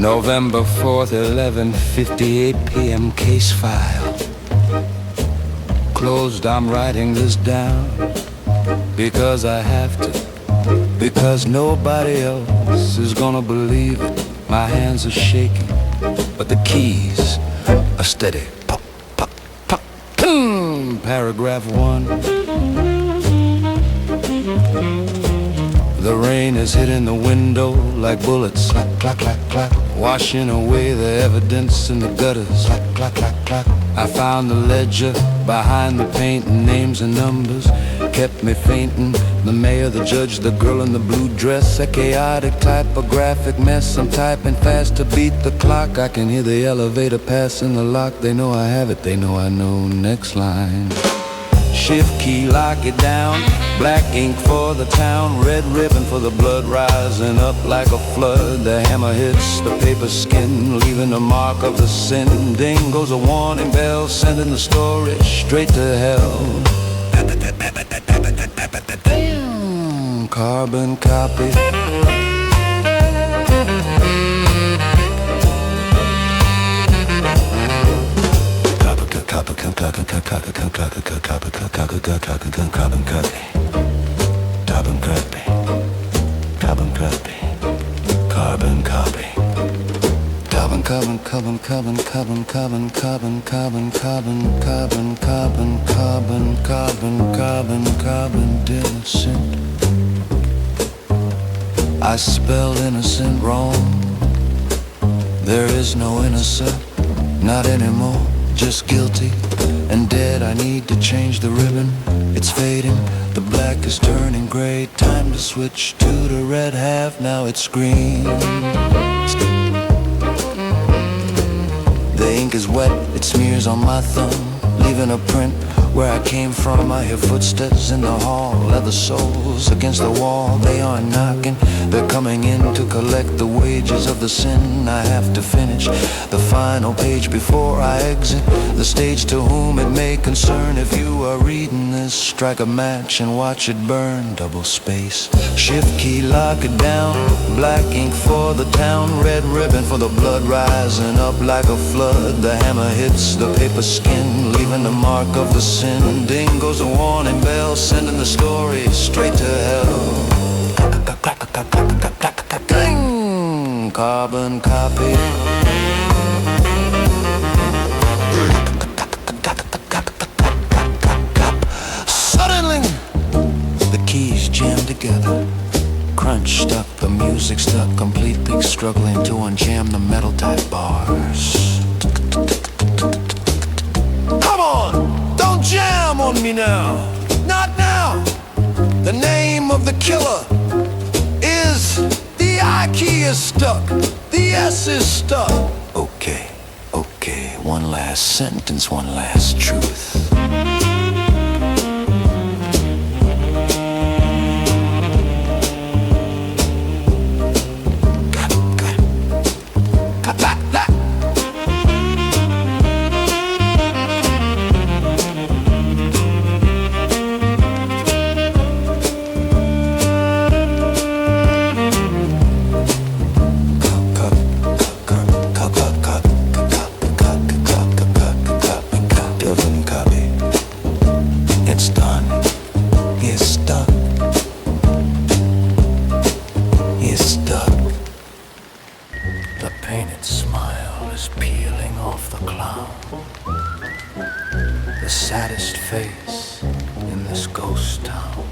November 4th, 11:58 p.m. case file. Closed, I'm writing this down because I have to, because nobody else is gonna believe it. My hands are shaking, but the keys are steady. Pop, pop, pop. Paragraph 1. The rain is hitting the window like bullets, clack, clack, clack, clack, washing away the evidence in the gutters, clack, clack, clack, clack. I found the ledger behind the paint, and names and numbers kept me fainting. The mayor, the judge, the girl in the blue dress, a chaotic typographic mess. I'm typing fast to beat the clock. I can hear the elevator passing the lock. They know I have it, they know I know. Next line. Shift key, lock it down. Black ink for the town, red ribbon for the blood rising up like a flood. The hammer hits the paper skin, leaving a mark of the sin. Ding goes a warning bell, sending the story straight to hell. Carbon copy. Carbon, innocent. I spelled innocent wrong. There is no innocent, not anymore. Just guilty and dead. I need to change the ribbon. It's fading, the black is turning gray. Time to switch to the red half, now it's green. The ink is wet, it smears on my thumb, leaving a print where I came from. I hear footsteps in the hall, leather soles against the wall. They aren't knocking, they're coming in to collect the wages of the sin. I have to finish the final page before I exit the stage. To whom it may concern, if you are reading this, strike a match and watch it burn. Double space, shift key, lock it down. Black ink for the town, red ribbon for the blood rising up like a flood. The hammer hits the paper skin, leaving the mark of the sin. Ding goes a warning bell, sending the story straight to hell. Ding, carbon copy. Suddenly, the keys jammed together. Crunch stuck, the music stuck completely, struggling to unjam the metal type bars. Come on, don't jam on me now, not now. The name of the killer is, the I key is stuck, the S is stuck. Okay, okay, one last sentence, one last truth. Painted smile is peeling off the clown. The saddest face in this ghost town.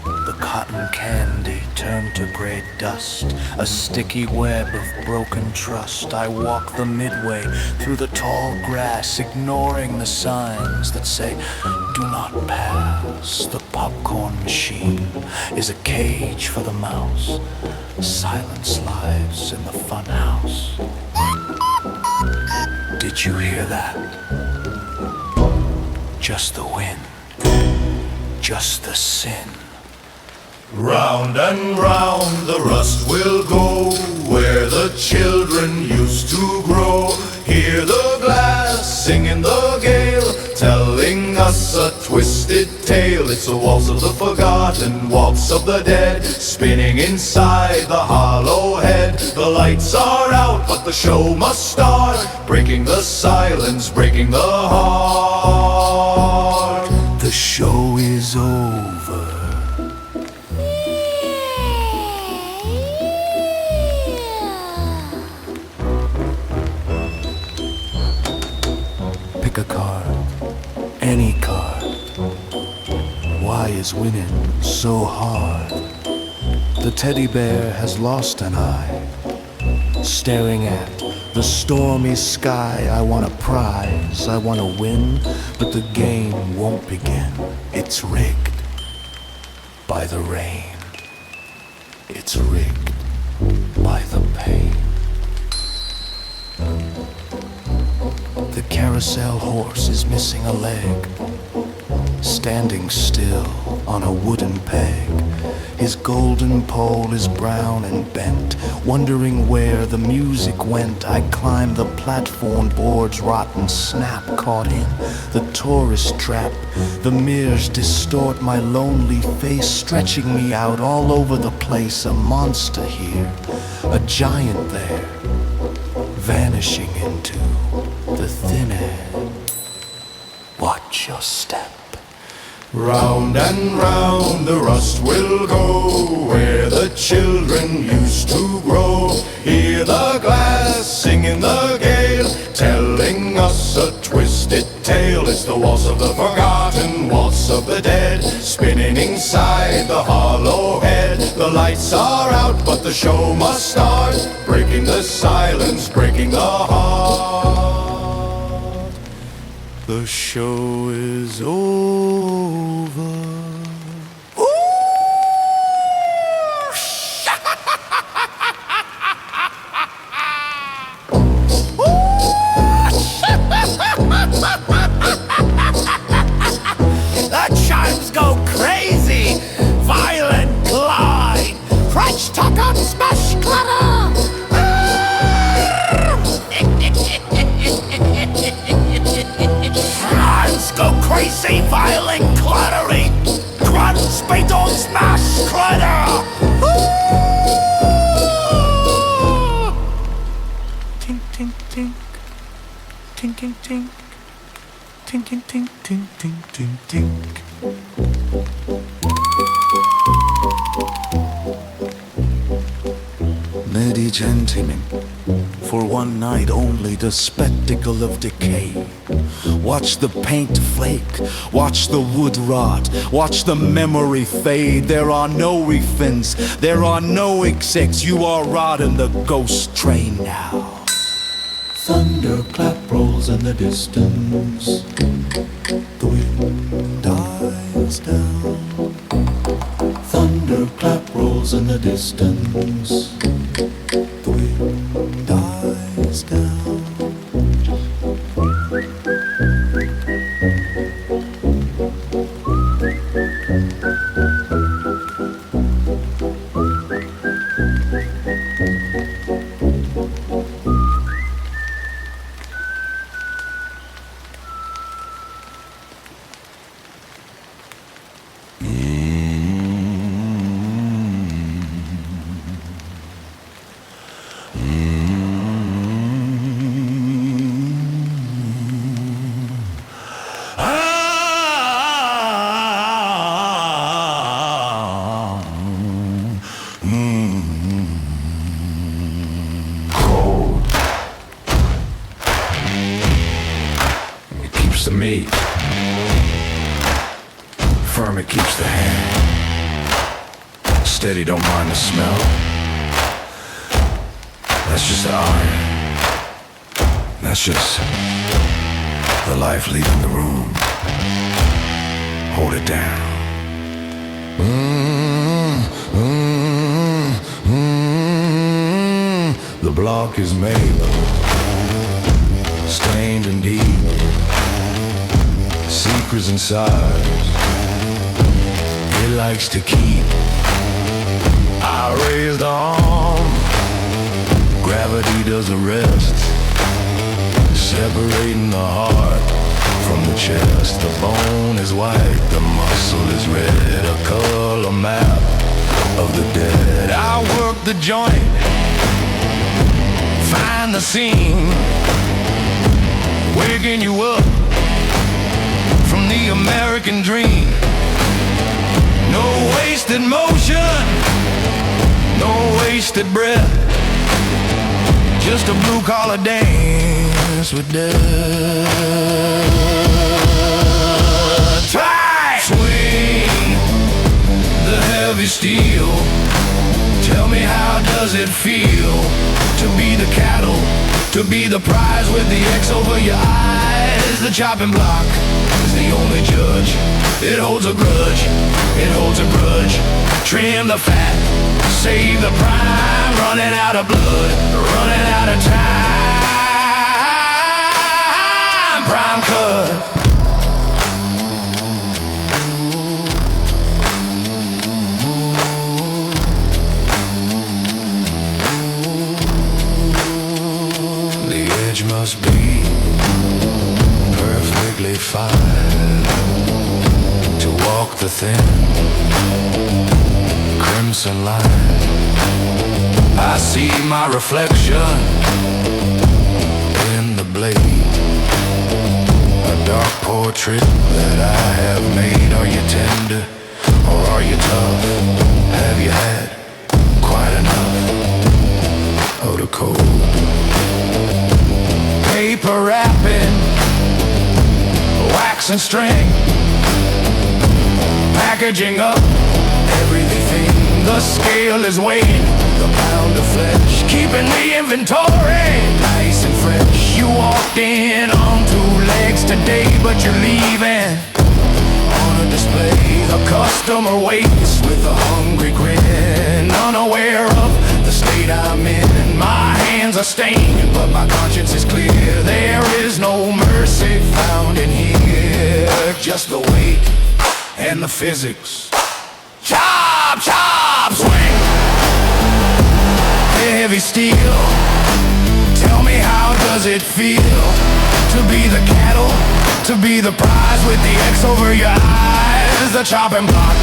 The cotton candy turned to gray dust, a sticky web of broken trust. I walk the midway through the tall grass, ignoring the signs that say, do not pass. The popcorn machine is a cage for the mouse. Silence lives in the fun house. Did you hear that? Just the wind, just the sin. Round and round the rust will go, where the children used to grow. Hear the glass sing in the gale, telling us a twisted tale. It's the waltz of the forgotten, waltz of the dead, spinning inside the hollow head. The lights are out, but the show must start, breaking the silence, breaking the heart. The show is over. Pick a card, any card. Why is winning so hard? The teddy bear has lost an eye, staring at the stormy sky. I want a prize, I want to win, but the game won't begin. It's rigged by the rain. It's rigged by the pain. The carousel horse is missing a leg, standing still on a wooden peg. His golden pole is brown and bent, wondering where the music went. I climb the platform board's rotten snap, caught in the tourist trap. The mirrors distort my lonely face, stretching me out all over the place. A monster here, a giant there, vanishing into the thin air. Watch your step. Round and round the rust will go, where the children used to grow. Hear the glass singing the gale, telling us a twisted tale. It's the waltz of the forgotten, waltz of the dead, spinning inside the hollow head. The lights are out, but the show must start, breaking the silence, breaking the heart. The show is over. The chimes go crazy, violent glide, crunch, tuck up, smash, clatter. Chimes go crazy, violent, clattering, crunch, beetle, smash, clatter. Tink, tink, tink, tink, tink, tink. Tink, tink, tink, tink, tink, tink, tink. Ladies, gentlemen, for one night only, the spectacle of decay. Watch the paint flake, watch the wood rot, watch the memory fade. There are no refins, there are no execs. You are riding the ghost train now. Thunderclap rolls in the distance, the wind dies down. Thunderclap rolls in the distance, the wind dies down. The meat. Firm, it keeps the hand. Steady, don't mind the smell. That's just the iron. That's just the life leaving the room. Hold it down. The block is made, stained and deep. Secrets inside, it likes to keep. I raised arm, gravity does the rest, separating the heart from the chest. The bone is white, the muscle is red, a color map of the dead. I work the joint, find the scene, waking you up from the American dream. No wasted motion, no wasted breath, just a blue-collar dance with death. Try! Swing the heavy steel. Tell me, how does it feel to be the cattle, to be the prize with the X over your eyes? The chopping block is the only judge. It holds a grudge, it holds a grudge. Trim the fat, save the prime. Running out of blood, running out of time. Prime cut. The edge must be perfectly fine to walk the thin crimson line. I see my reflection in the blade, a dark portrait that I have made. Are you tender or are you tough? Have you had quite enough of the cold? Paper wrapping, wax and string, packaging up everything. The scale is weighing the pound of flesh, keeping the inventory nice and fresh. You walked in on 2 legs today, but you're leaving on a display. The customer waits with a hungry grin, unaware of the state I'm in. My hands are stained, but my conscience is clear. There is no mercy found in here, just the weight and the physics. Chop, chop, swing. Heavy steel. Tell me, how does it feel to be the cattle, to be the prize with the X over your eyes? The chopping block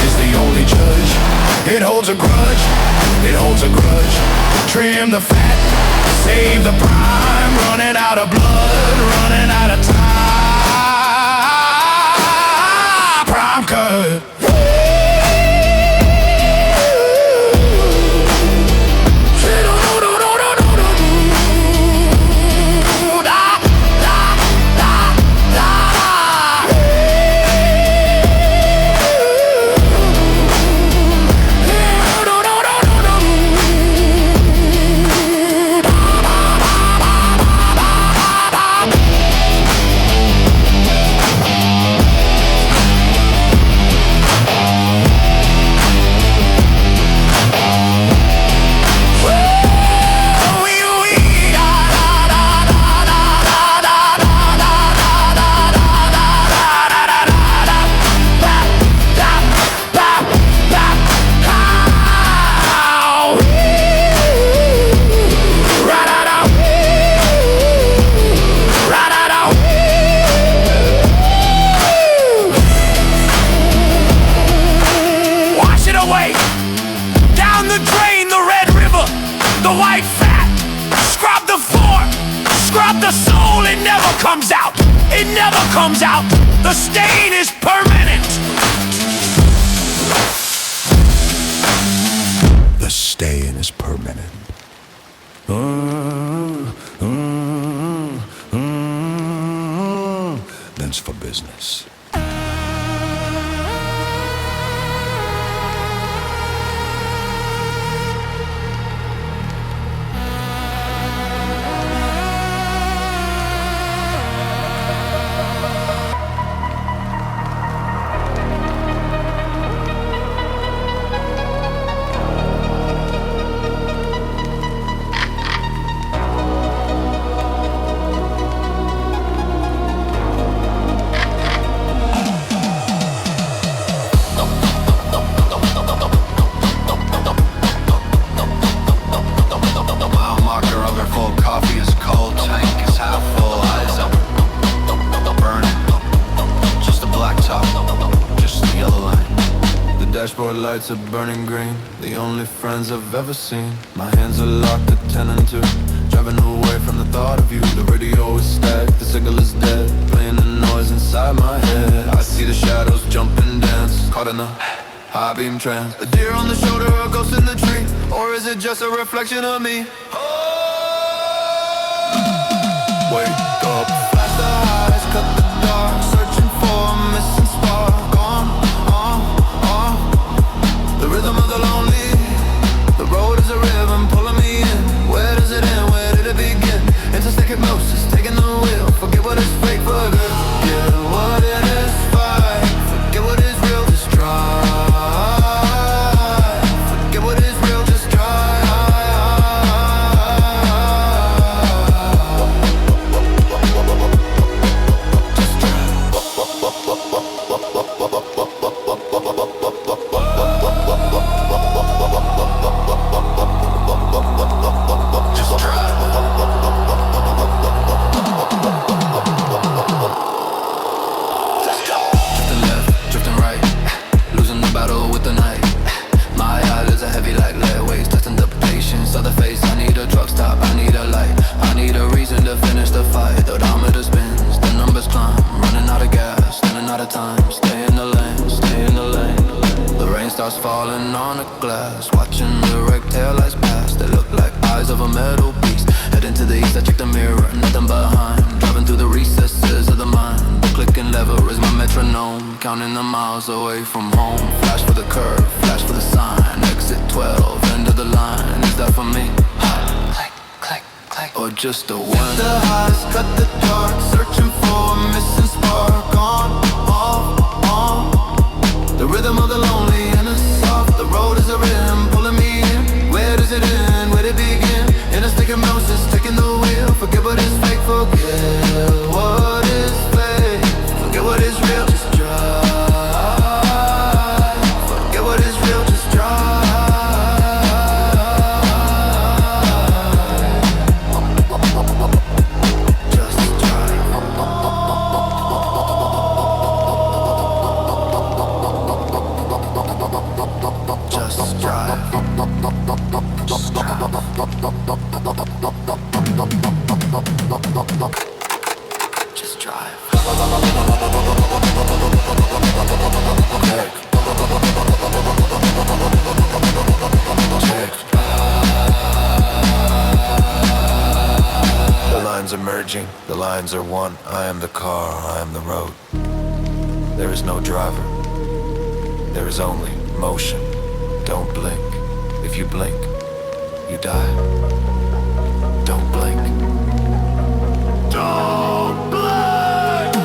is the only judge. It holds a grudge, it holds a grudge. Trim the fat, save the prime. Running out of blood, running out of time. Prime cut. Comes out, the stain is permanent. The stain is permanent. Then's for business. dashboard lights are burning green, the only friends I've ever seen. My hands are locked at 10 and 2, driving away from the thought of you. The radio is stacked, the signal is dead, playing the noise inside my head. I see the shadows jump and dance, caught in a high beam trance. A deer on the shoulder, a ghost in the tree, or is it just a reflection of me? Wake up, flash the highs, cut the dark, searching for a missing spark. The rhythm of the lonely, the road is a rhythm pulling me in. Where does it end? Where did it begin? Interstate hypnosis, taking the wheel. Forget what is fake, forget what it is. Fight, forget what is real, just try. Forget what is real, just try. Just try. Stars falling on the glass, watching the wrecked taillights pass. They look like eyes of a metal beast. Heading to the east, I check the mirror, nothing behind. Driving through the recesses of the mind. The clicking lever is my metronome, counting the miles away from home. Flash for the curve, flash for the sign. Exit 12, end of the line. Is that for me? Click, click, click. Or just a one? Hit the highs, cut the dark, searching for a missing spark. On, off, on. The rhythm of the lonely and the soft. The road is a rhythm pulling me in. Where does it end? Where did it begin? Interstate hypnosis, taking the wheel. Forget what is fake, forget what is fake. Forget what is real, just drive. Forget what is real, just drive. Just drive. Just drive. Just drive. Just drive. The lines are merging, the lines are one. I am the car, I am the road. There is no driver, there is only motion. Don't blink. If you blink, you die. Don't blink. Don't blink!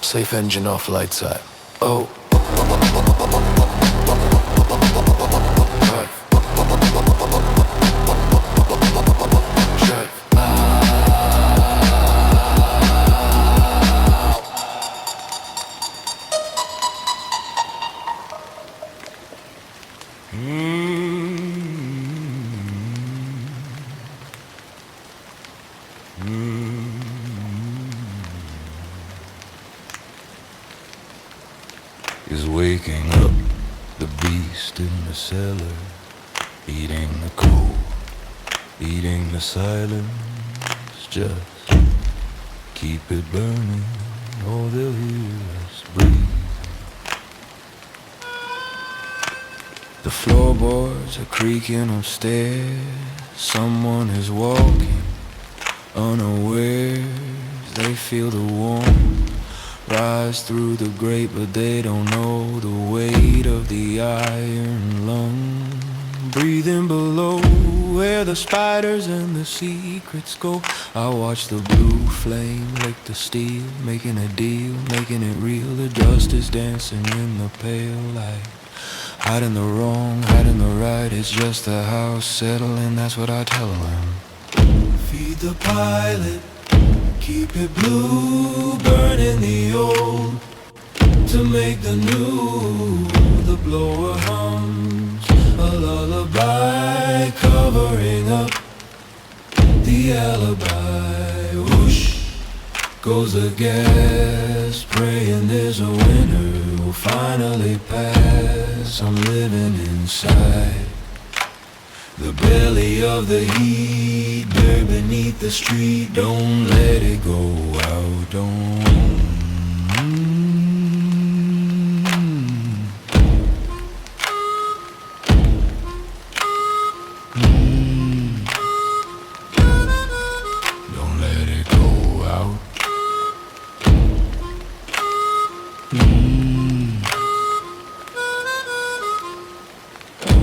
Safe engine off, lights out. Oh. Is waking up the beast in the cellar, eating the cold, eating the silence. Just keep it burning, or they'll hear us breathe. The floorboards are creaking upstairs. Someone is walking unawares. They feel the warmth rise through the grate, but they don't know the weight of the iron lung. Breathing below where the spiders and the secrets go. I watch the blue flame lick the steel, making a deal, making it real. The dust is dancing in the pale light, hiding the wrong, hiding the right. It's just the house settling, that's what I tell them. Feed the pilot, keep it blue, burning the old to make the new. The blower hums a lullaby, covering up the alibi. Whoosh goes the gas, praying there's a winter will finally pass. I'm living inside the belly of the heat, buried beneath the street. Don't let it go out, don't. Don't let it go out.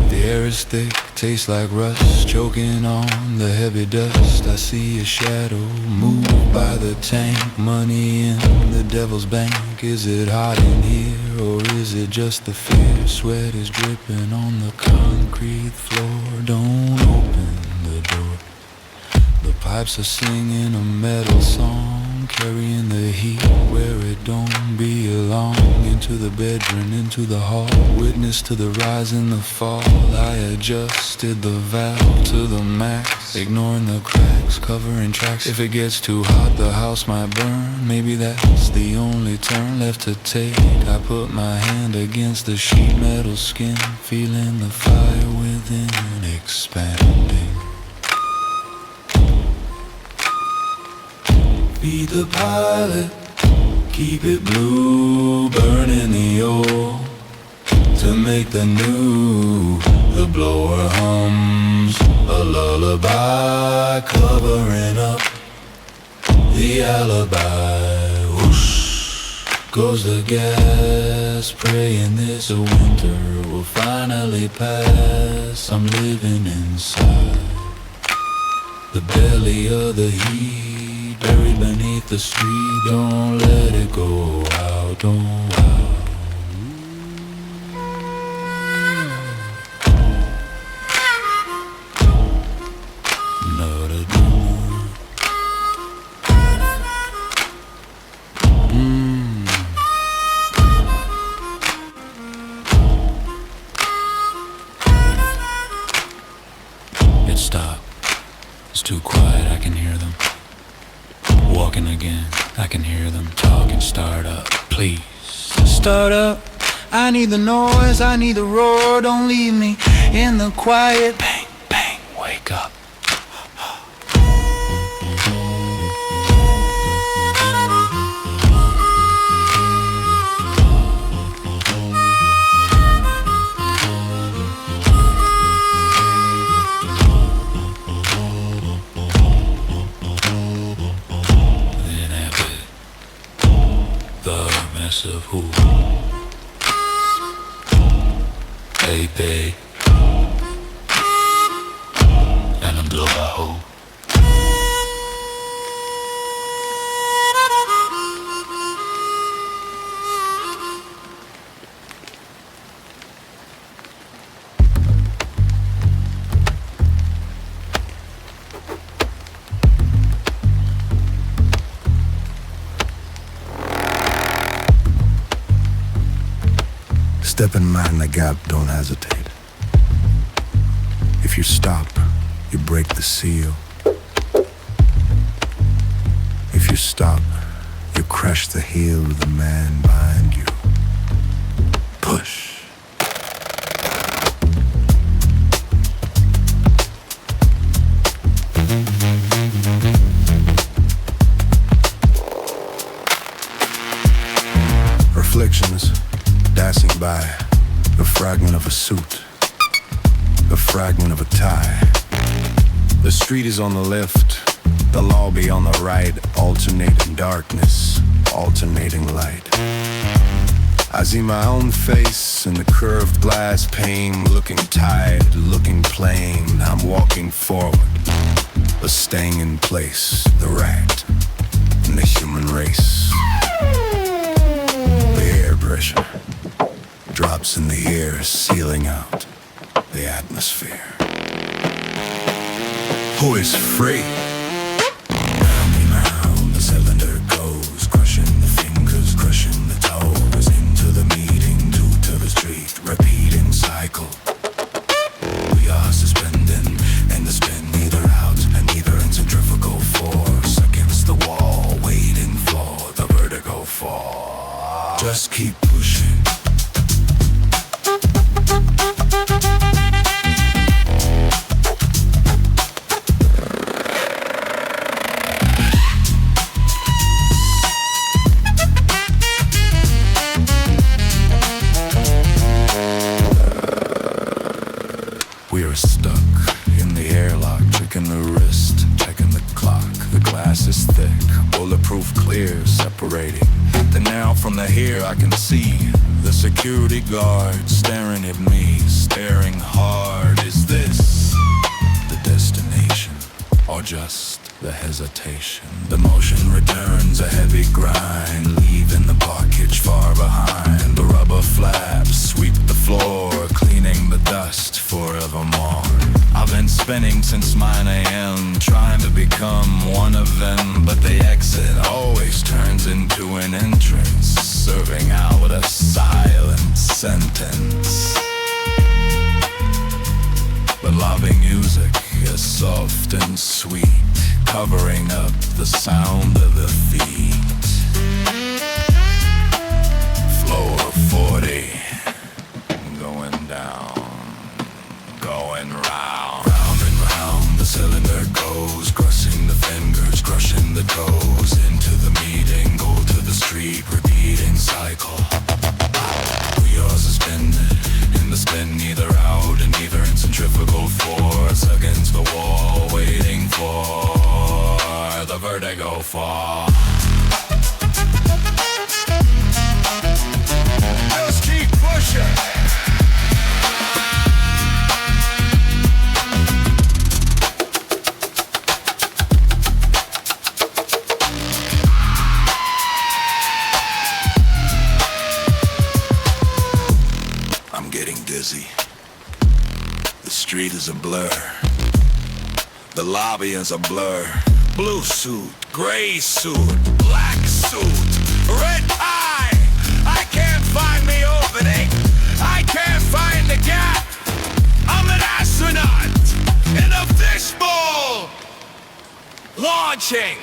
The air is thick, tastes like rust, choking on the heavy dust. I see a shadow move by the tank, money in the devil's bank. Is it hot in here, or is it just the fear? Sweat is dripping on the concrete floor. Don't open the door. The pipes are singing a metal song, carrying the heat where it don't belong. Into the bedroom, into the hall, witness to the rise and the fall. I adjusted the valve to the max, ignoring the cracks, covering tracks. If it gets too hot, the house might burn. Maybe that's the only turn left to take. I put my hand against the sheet metal skin, feeling the fire within expanding. Feed the pilot, keep it blue, burning the oil to make the new. The blower hums a lullaby, covering up the alibi. Whoosh goes the gas, praying this a winter will finally pass. I'm living inside the belly of the heat, buried beneath the street. Don't let it go out, don't out. It stopped. It's too quiet, I can hear them walking again. I can hear them talking. Start up, please. Start up. I need the noise, I need the roar. Don't leave me in the quiet. Bang, bang, wake up. Of who? Baby, and I'm blow a hole. Step in mind the gap, don't hesitate. If you stop, you break the seal. If you stop, you crush the heel of the man behind you. Push. Reflections dancing by, a fragment of a suit, a fragment of a tie. The street is on the left, the lobby on the right, alternating darkness, alternating light. I see my own face in the curved glass pane, looking tired, looking plain. I'm walking forward, but staying in place, the rat in the human race. The air pressure drops in the air, sealing out the atmosphere. Who is free? Round and round the cylinder goes, crushing the fingers, crushing the toes. Into the meeting, to the street, repeat. We are stuck in the airlock, checking the wrist, checking the clock. The glass is thick, bulletproof clear, separating the now from the here. I can see the security guard staring at me, staring hard. Is this the destination, or just the hesitation? The motion returns, a heavy grind, leaving the parkage far behind. The rubber flaps sweep the floor, cleaning the dust forevermore. I've been spinning since 9 a.m., trying to become one of them, but the exit always turns into an entrance, serving out a silent sentence. But lobby music is soft and sweet, covering up the sound of the feet. Floor 40, going down, going round. Round and round the cylinder goes, crushing the fingers, crushing the toes. Into the meeting, go to the street, repeating cycle. We are suspended in the spin, neither out and neither in centrifugal force against the wall, waiting for the vertigo fall. Just keep pushing. I'm getting dizzy. The street is a blur. The lobby is a blur. Blue suit, gray suit, black suit, red eye. I can't find the opening. I can't find the gap. I'm an astronaut in a fishbowl, launching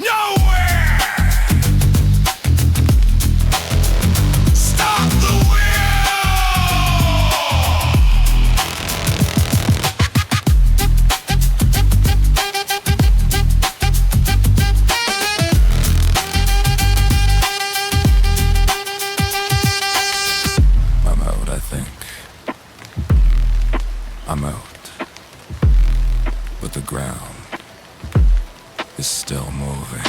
nowhere. Stop the wheel. I'm out, but the ground is still moving.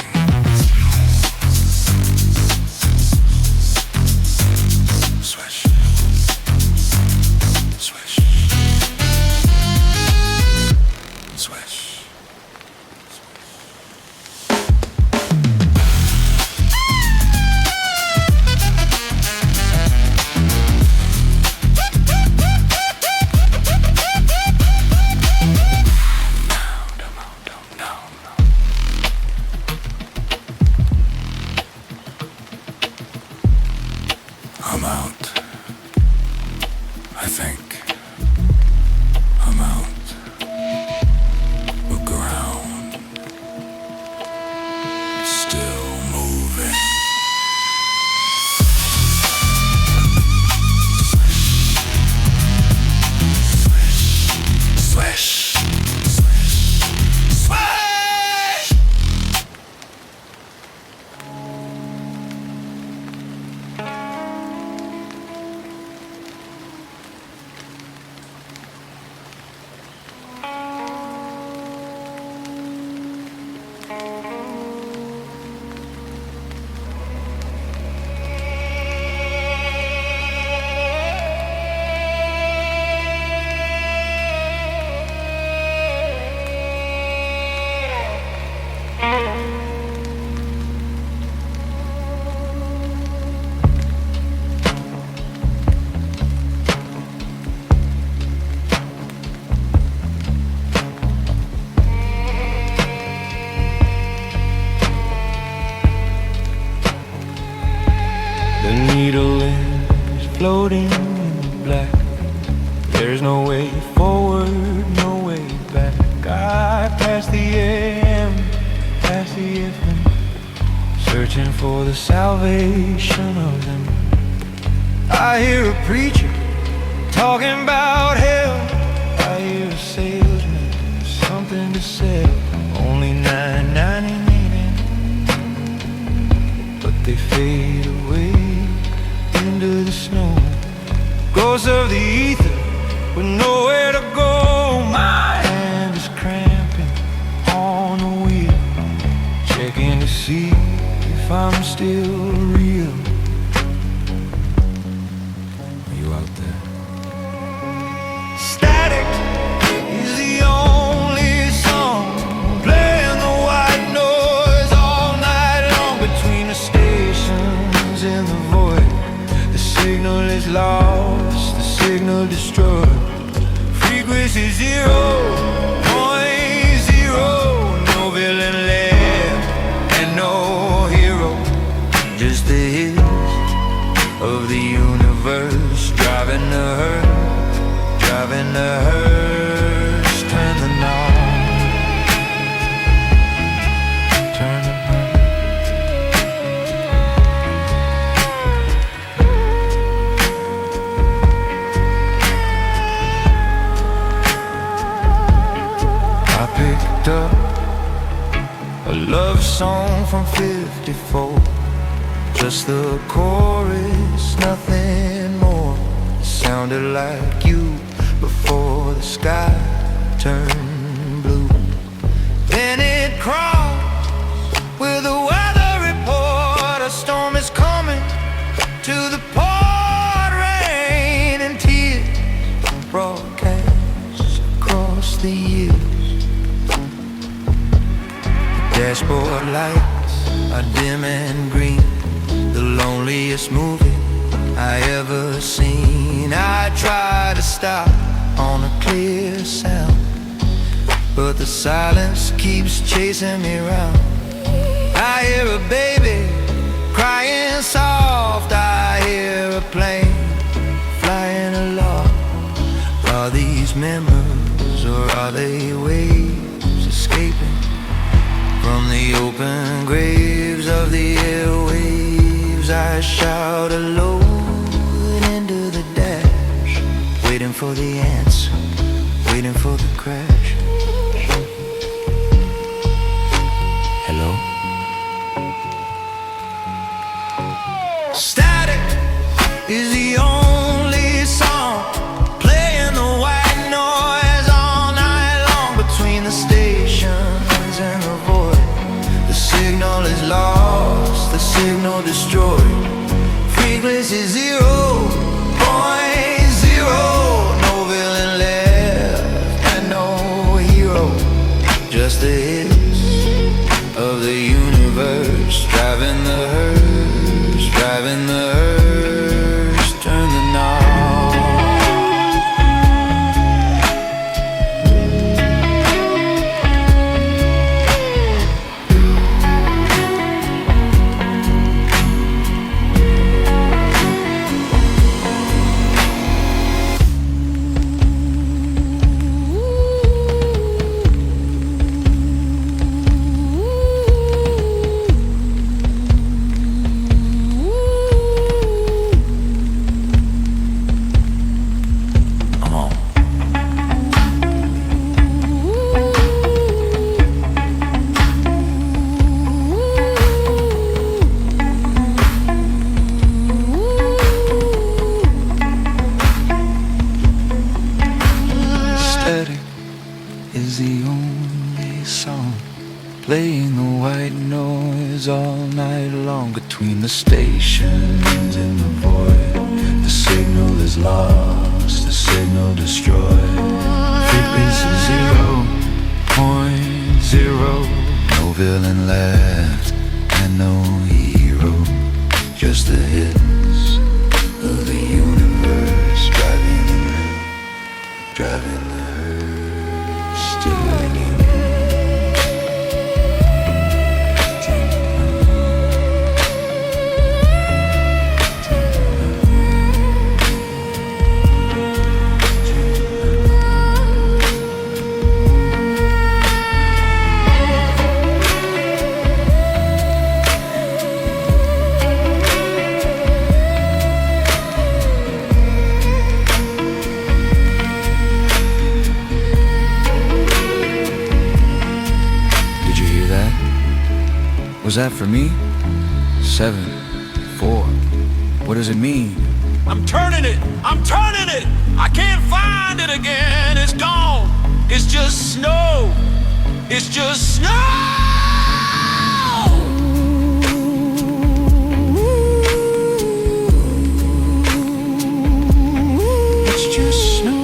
Swish, swish, swish. I'm out. I think I'm out. The ground is still moving. Swish, swish, swish. The needle is floating in the black. There's no way forward, no way back. I pass the AM, pass the FM, searching for the salvation of them. I hear a preacher talking about hell. I hear a salesman, something to sell. Only $9.99, but they fade away into the snow. Ghosts of the ether with nowhere to go. My hand is cramping on the wheel, checking to see if I'm still real. Are you out there? Static is the only song playing the white noise all night long between the stations in the void. The signal is lost, the signal destroyed. Frequency 0.0, no villain left and no hero, just the hits of the universe driving the hearse, driving the hearse. Turn the knob, turn the knob. I picked up a love song from 54, just the chorus, nothing more. It sounded like you before the sky turned blue. Then it crossed with a weather report. A storm is coming to the port. Rain and tears broadcast across the years. Dashboard lights are dim and green, the loneliest movie I ever seen. I try to stop on a clear sound, but the silence keeps chasing me around. I hear a baby crying soft, I hear a plane flying aloft. Are these memories or are they waves escaping from the open graves of the airwaves? I shout alone into the dash, waiting for the answer, waiting for the crash. Hello? Static is the only song playing the white noise all night long between the stations and the void. The signal is lost, the signal destroyed. Frequency 0.0, no villain left and no hero, just the hits of the universe driving the hearse, driving the hearse. Turn the knob. Is the only song playing the white noise all night long between the stations in the void. The signal is lost, the signal destroyed. Frequency 0.0, no villain left and no hero, just the hits of the universe driving the hearse, driving the hearse to the universe. Was that for me? 7, 4. What does it mean? I'm turning it! I'm turning it! I can't find it again. It's gone. It's just snow. It's just snow. It's just snow.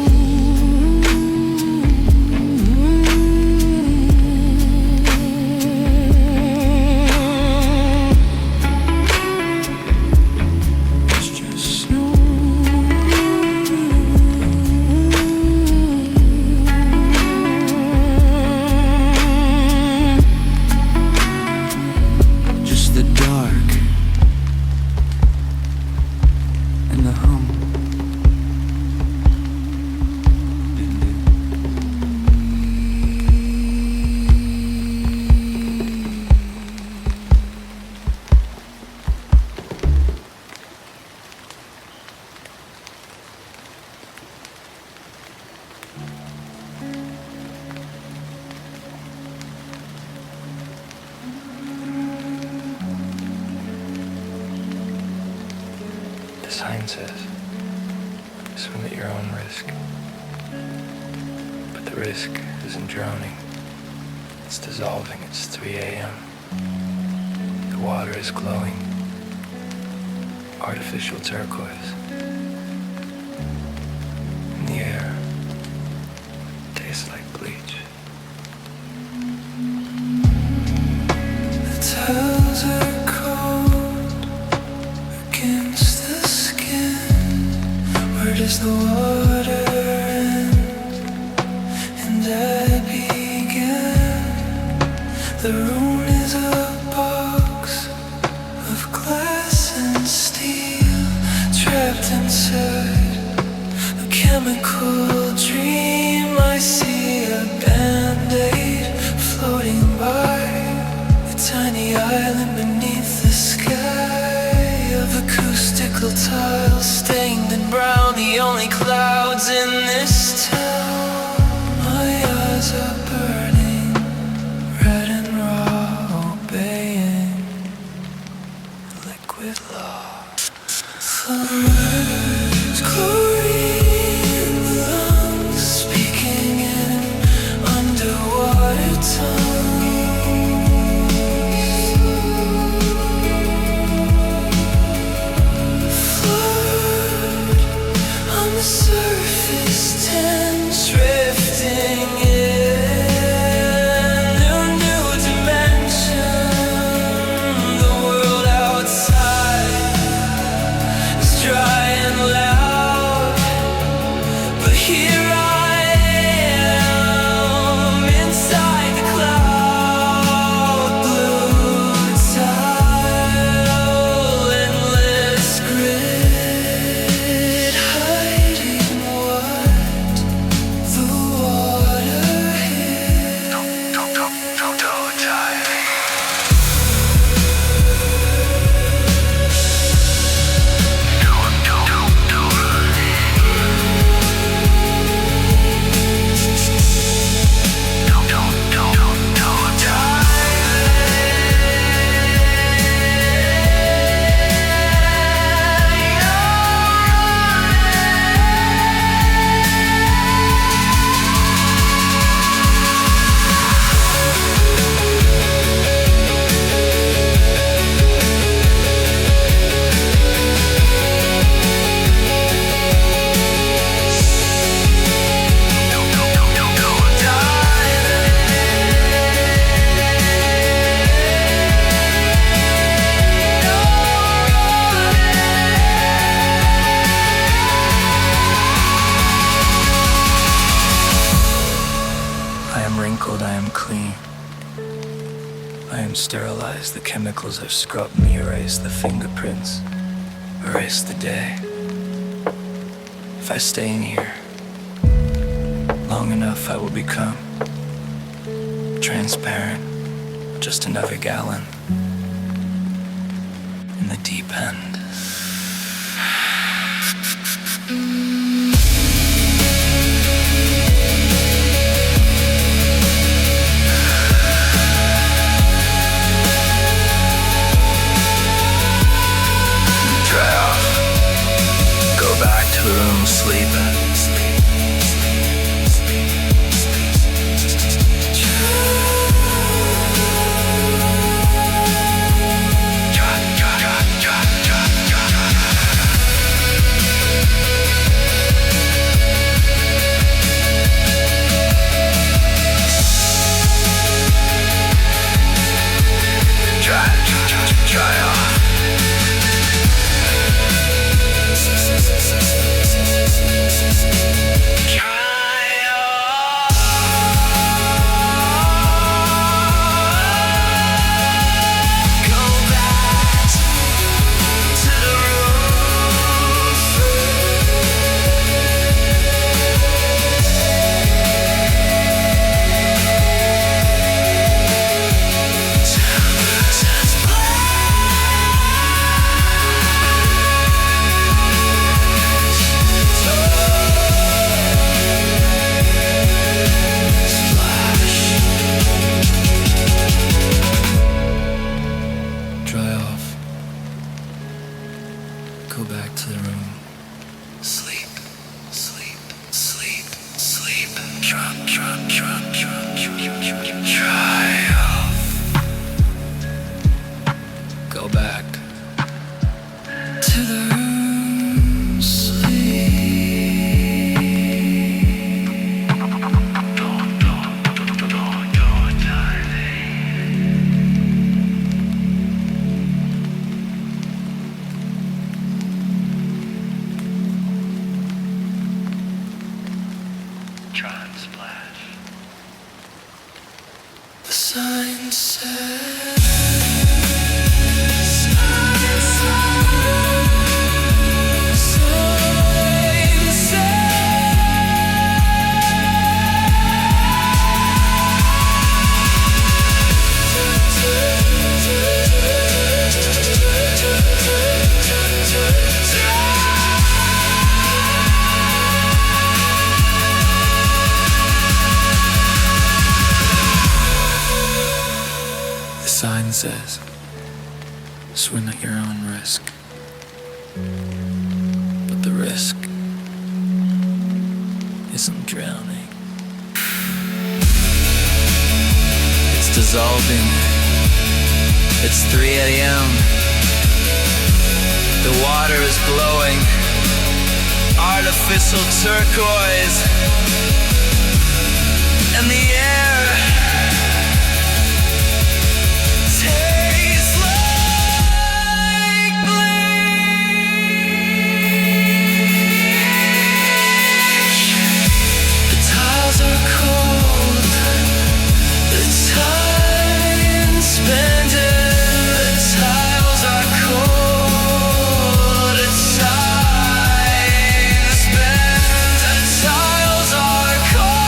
The sign says, swim at your own risk. But the risk isn't drowning. It's dissolving. It's 3 a.m. The water is glowing. Artificial turquoise. And the air tastes like bleach. The tiles are cold against the skin. Where does the water end and I begin? The room is a box of glass and steel, trapped inside a chemical dream. I see a band-aid floating by, a tiny island beneath the sky of acoustical tiles stained in brown, the only clouds in this town. My eyes are burning red and raw, obeying liquid law. The words chlorine lungs, speaking in underwater tongues. Float on the surface, tense, drifting in a new dimension. The world outside is dry and loud, but here I am inside the cloud. Blue tile, endless grid, hiding what the water hid. I am wrinkled, I am clean. I am sterilized. The chemicals have scrubbed me, erased the fingerprints, erased the day. If I stay in here long enough, I will become transparent, just another gallon in the deep end. Dry off. Go back to the room, sleep. Go back to the room, sleep. Try and splash. The sign says. The sign says, swim at your own risk. But the risk isn't drowning. It's dissolving. It's 3 a.m. The water is glowing. Artificial turquoise. And the air tastes like bleach. The tiles are cold. The time spent in the tiles are cold. The time spent. The tiles are cold.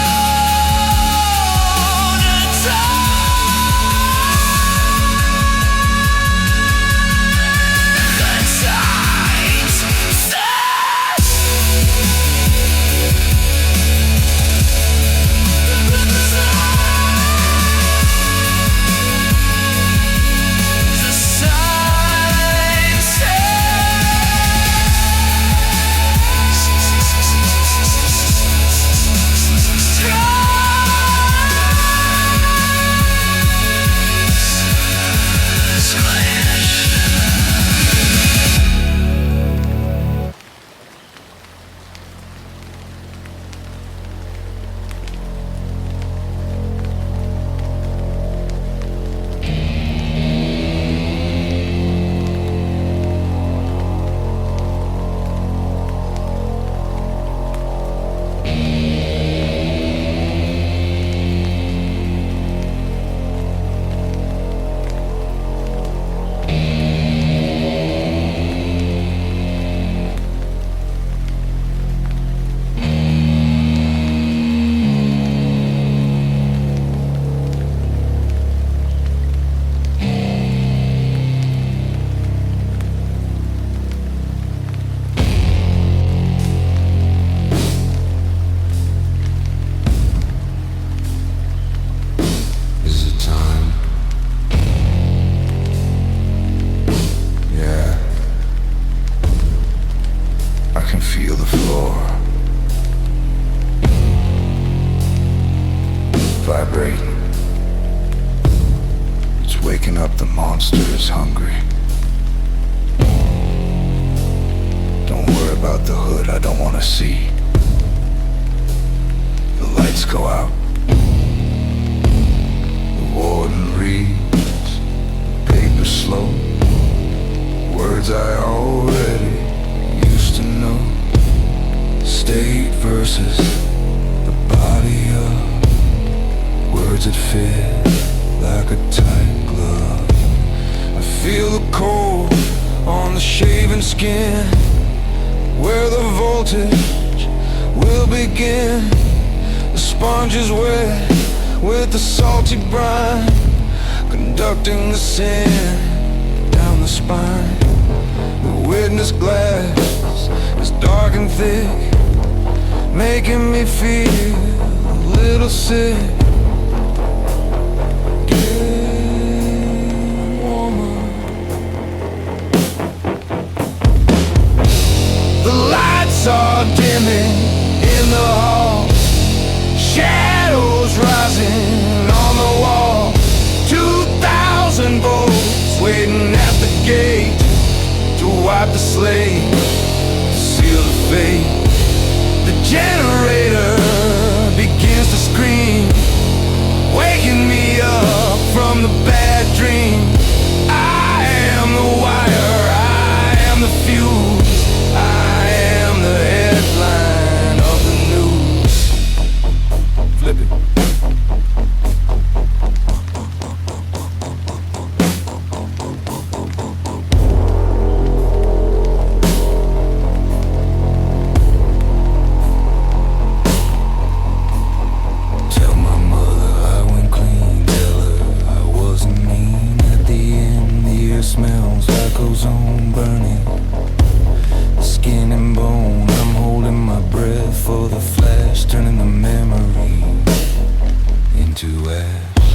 The vibrating. It's waking up, the monster is hungry. Don't worry about the hood, I don't wanna see. The lights go out. The warden reads, paper slow. Words I already used to know. State versus the body of words that fit like a tight glove. I feel the cold on the shaven skin, where the voltage will begin. The sponge is wet with the salty brine, conducting the sin down the spine. The witness glass is dark and thick, making me feel a little sick. The lights are dimming in the hall, shadows rising on the wall. 2,000 volts waiting at the gate to wipe the slate, to seal the fate. The generator begins to scream, waking me up from the bad dream. I am the wire, I am the fuse, I am the headline of the news. Flip it. Smells like ozone burning, skin and bone. I'm holding my breath for the flash, turning the memory into ash.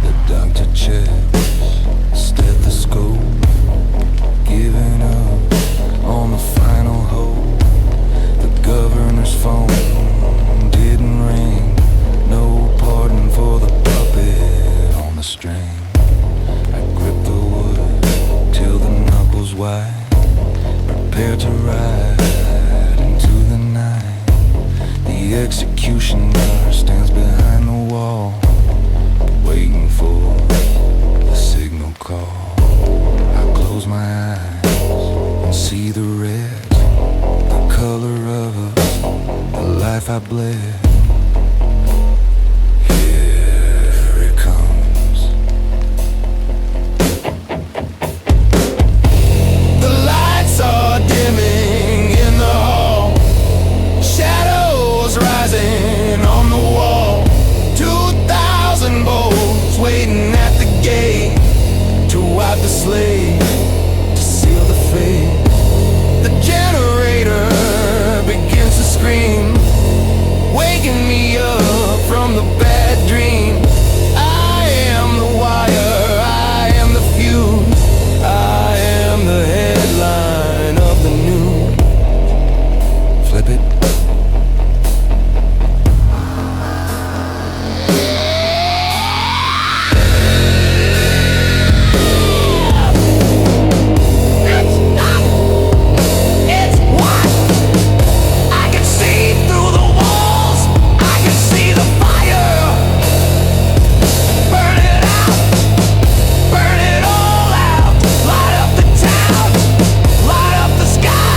The doctor checks, stethoscope, giving up on the final hope. The governor's phone didn't ring, no pardon for the puppet on the string. I grip the wood till the knuckles wide, prepare to ride into the night. The executioner stands behind the wall, waiting for the signal call. I close my eyes and see the red, the color of the life I bled. Here it comes. Are dimming in the hall, shadows rising on the wall. 2,000 volts waiting at the gate to wipe the slate, to seal the fate. The generator begins to scream, waking me up from the bad dream. I am the wire, I am the fuse, I am the headline of the news. Flip it. It's what I can see through the walls. I can see the fire. Burn it out, burn it all out. Light up the town, light up the sky.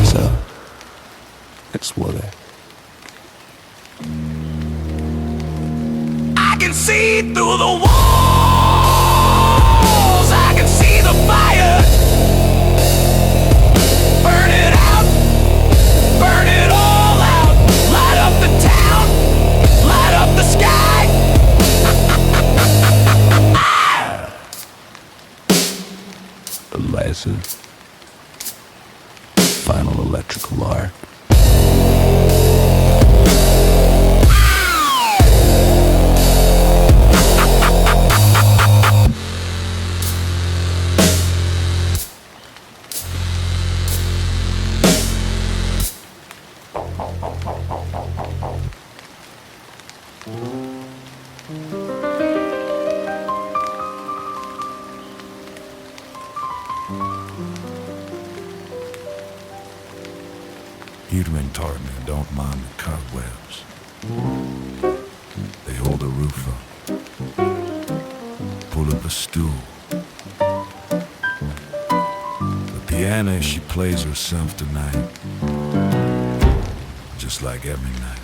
So, explode. I can see through the walls. I can see the fire. Burn it out, burn it all out. Light up the town, light up the sky. The laser. Final electrical arc. Uterine partner, don't mind the cobwebs. They hold the roof up. Pull up a stool. The piano, she plays herself tonight, just like every night,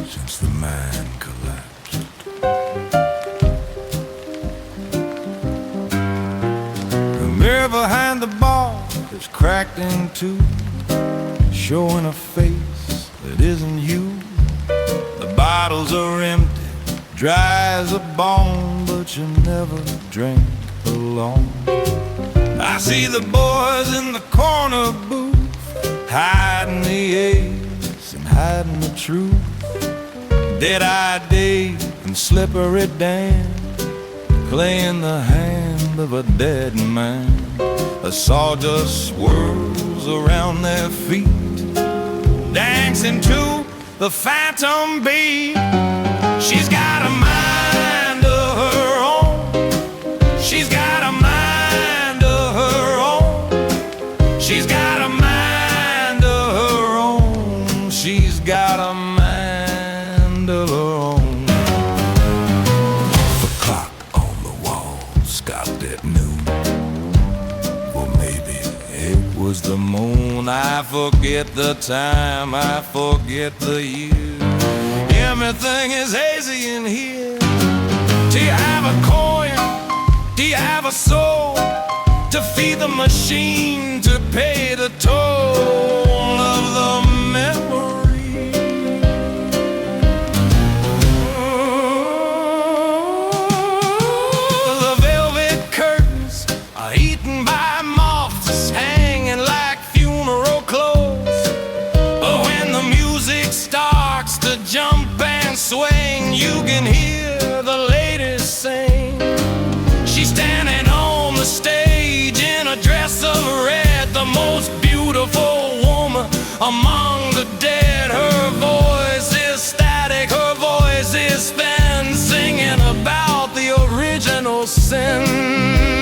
since the man collapsed. The mirror behind the bar is cracked in two, showing a face that isn't you. The bottles are empty, dry as a bone, but you never drink alone. I see the boys in the corner booth, hiding the ace and hiding the truth. Dead-eyed Dave and Slippery Dan playing the hand of a dead man. The sawdust swirls around their feet, dancing to the phantom beat. She's got a mind of her own. She's got a mind of her own. She's got a mind of her own. She's got a mind of her own. The clock on the wall stopped at noon. Or maybe It was the moon. I forget the time, I forget the year. Everything is hazy in here. Do you have a coin? Do you have a soul to feed the machine, to pay the toll of the memory? The velvet curtains are eaten by moths, hanging like funeral clothes. But when the music starts to jump and swing, you can hear the ladies sing. She's standing on the stage in a dress of red, the most beautiful woman among the dead. Her voice is static, her voice is thin, singing about the original sin.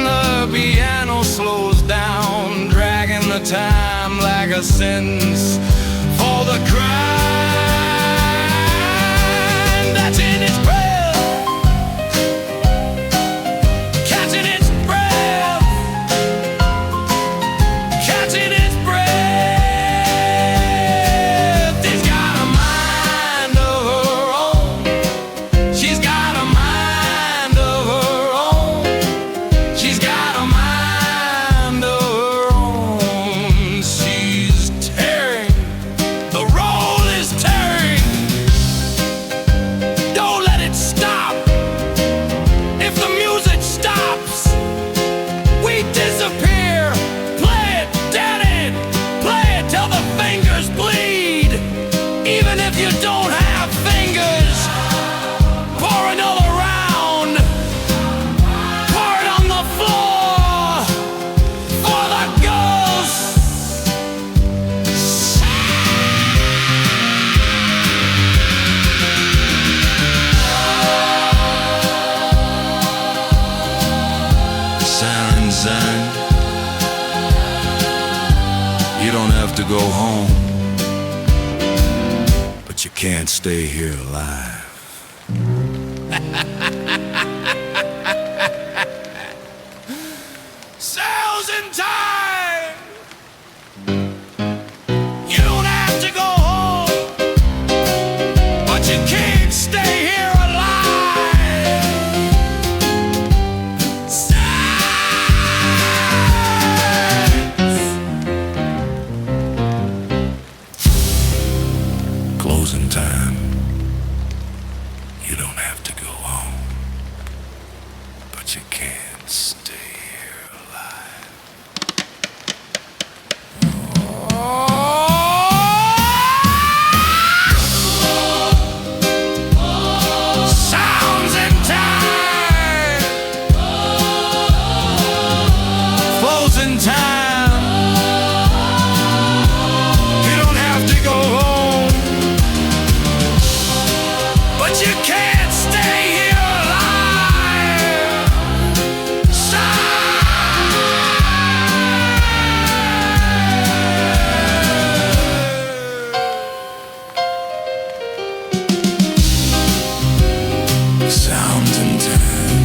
The piano slows down, dragging the time like a sentence for the crime that's in its breath. Catching its breath. Catching its breath. She's got a mind of her own. She's got a mind of her own. She's got a mind of her own. She's tearing. The roll is tearing. Don't let it stop. If the music stops, we disappear. Play it, dead it. Play it till the fingers bleed. Even if you don't have fingers, pour another round. Pour it on the floor for the ghosts. Siren sign. You don't have to go home, but you can't stay here alive. Sales in time. You don't have to go home, but you can't stay here alive. Closing time. You don't have to go home, but you can't stay here alive. Sounds in time. Closing time. You don't have to go home, but you can't stay here alive. Sounds in time.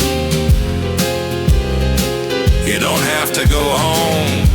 You don't have to go home,